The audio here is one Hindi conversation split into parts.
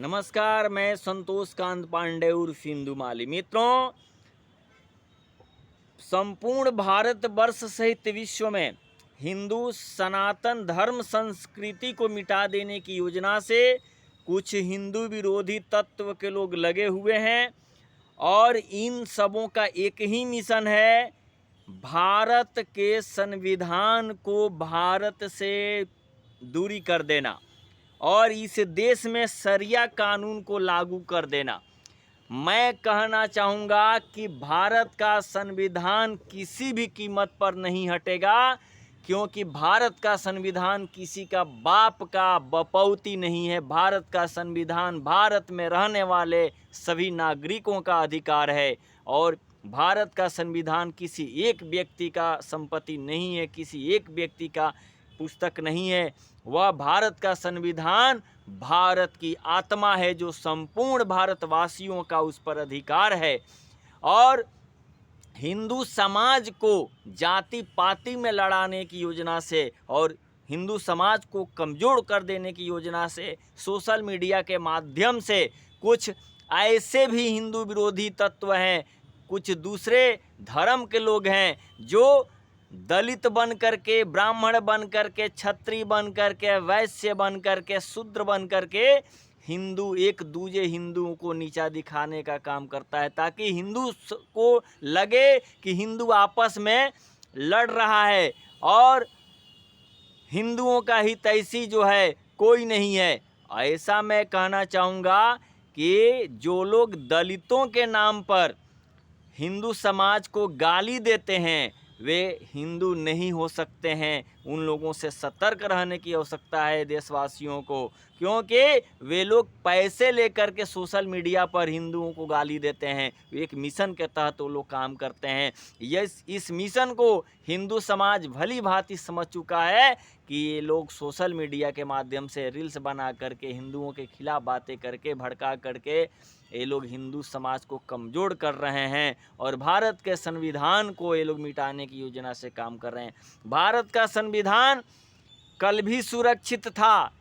नमस्कार, मैं संतोष कांत पांडे उर्फ हिंदू माली। मित्रों, संपूर्ण भारत वर्ष सहित विश्व में हिंदू सनातन धर्म संस्कृति को मिटा देने की योजना से कुछ हिंदू विरोधी तत्व के लोग लगे हुए हैं और इन सबों का एक ही मिशन है, भारत के संविधान को भारत से दूरी कर देना और इस देश में शरिया कानून को लागू कर देना। मैं कहना चाहूँगा कि भारत का संविधान किसी भी कीमत पर नहीं हटेगा, क्योंकि भारत का संविधान किसी का बाप का बपौती नहीं है। भारत का संविधान भारत में रहने वाले सभी नागरिकों का अधिकार है और भारत का संविधान किसी एक व्यक्ति का संपत्ति नहीं है, किसी एक व्यक्ति का पुस्तक नहीं है। वह भारत का संविधान भारत की आत्मा है, जो संपूर्ण भारतवासियों का उस पर अधिकार है। और हिंदू समाज को जाति पाति में लड़ाने की योजना से और हिंदू समाज को कमज़ोर कर देने की योजना से सोशल मीडिया के माध्यम से कुछ ऐसे भी हिंदू विरोधी तत्व हैं, कुछ दूसरे धर्म के लोग हैं जो दलित बन करके, ब्राह्मण बन करके, क्षत्रिय बन करके, वैश्य बन करके, शूद्र बन करके हिंदू एक दूजे हिंदुओं को नीचा दिखाने का काम करता है, ताकि हिंदू को लगे कि हिंदू आपस में लड़ रहा है और हिंदुओं का हितैषी जो है कोई नहीं है। ऐसा मैं कहना चाहूँगा कि जो लोग दलितों के नाम पर हिंदू समाज को गाली देते हैं वे हिंदू नहीं हो सकते हैं। उन लोगों से सतर्क रहने की आवश्यकता है देशवासियों को, क्योंकि वे लोग पैसे लेकर के सोशल मीडिया पर हिंदुओं को गाली देते हैं। एक मिशन के तहत वो लोग काम करते हैं। इस मिशन को हिंदू समाज भली भांति समझ चुका है कि ये लोग सोशल मीडिया के माध्यम से रील्स बना करके हिंदुओं के खिलाफ बातें करके भड़का करके ये लोग हिंदू समाज को कमज़ोर कर रहे हैं और भारत के संविधान को ये लोग मिटाने की योजना से काम कर रहे हैं। भारत का संविधान कल भी सुरक्षित था,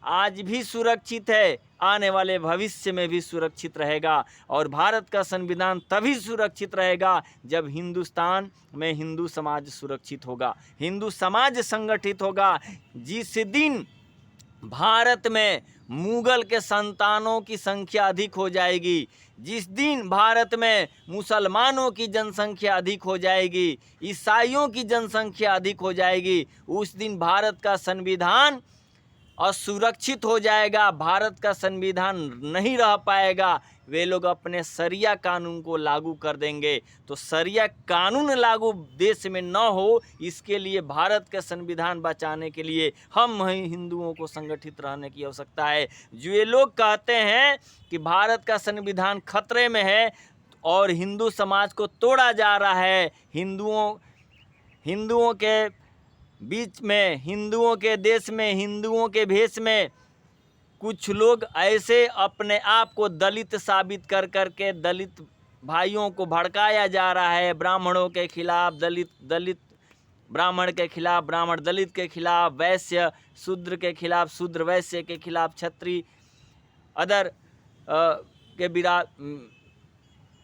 आज भी सुरक्षित है, आने वाले भविष्य में भी सुरक्षित रहेगा। और भारत का संविधान तभी सुरक्षित रहेगा जब हिंदुस्तान में हिंदू समाज सुरक्षित होगा, हिंदू समाज संगठित होगा। जिस दिन भारत में मुगल के संतानों की संख्या अधिक हो जाएगी, जिस दिन भारत में मुसलमानों की जनसंख्या अधिक हो जाएगी, ईसाइयों की जनसंख्या अधिक हो जाएगी, उस दिन भारत का संविधान असुरक्षित हो जाएगा, भारत का संविधान नहीं रह पाएगा। वे लोग अपने शरिया कानून को लागू कर देंगे। तो शरिया कानून लागू देश में न हो, इसके लिए भारत के संविधान बचाने के लिए हम हिंदुओं को संगठित रहने की आवश्यकता है। जो ये लोग कहते हैं कि भारत का संविधान खतरे में है और हिंदू समाज को तोड़ा जा रहा है, हिंदुओं के बीच में, हिंदुओं के देश में, हिंदुओं के भेष में कुछ लोग ऐसे अपने आप को दलित साबित कर करके दलित भाइयों को भड़काया जा रहा है। ब्राह्मणों के खिलाफ दलित ब्राह्मण के खिलाफ, ब्राह्मण दलित के खिलाफ, वैश्य शूद्र के खिलाफ, शूद्र वैश्य के खिलाफ, क्षत्रिय अदर के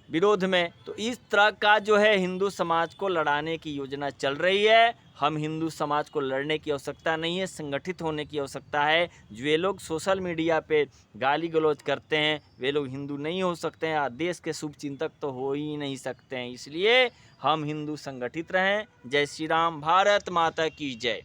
विरोध में। तो इस तरह का जो है हिंदू समाज को लड़ाने की योजना चल रही है। हम हिंदू समाज को लड़ने की आवश्यकता नहीं है, संगठित होने की आवश्यकता है। जो ये लोग सोशल मीडिया पे गाली गलौज करते हैं वे लोग हिंदू नहीं हो सकते हैं, देश के शुभचिंतक तो हो ही नहीं सकते हैं। इसलिए हम हिंदू संगठित रहें। जय श्री राम। भारत माता की जय।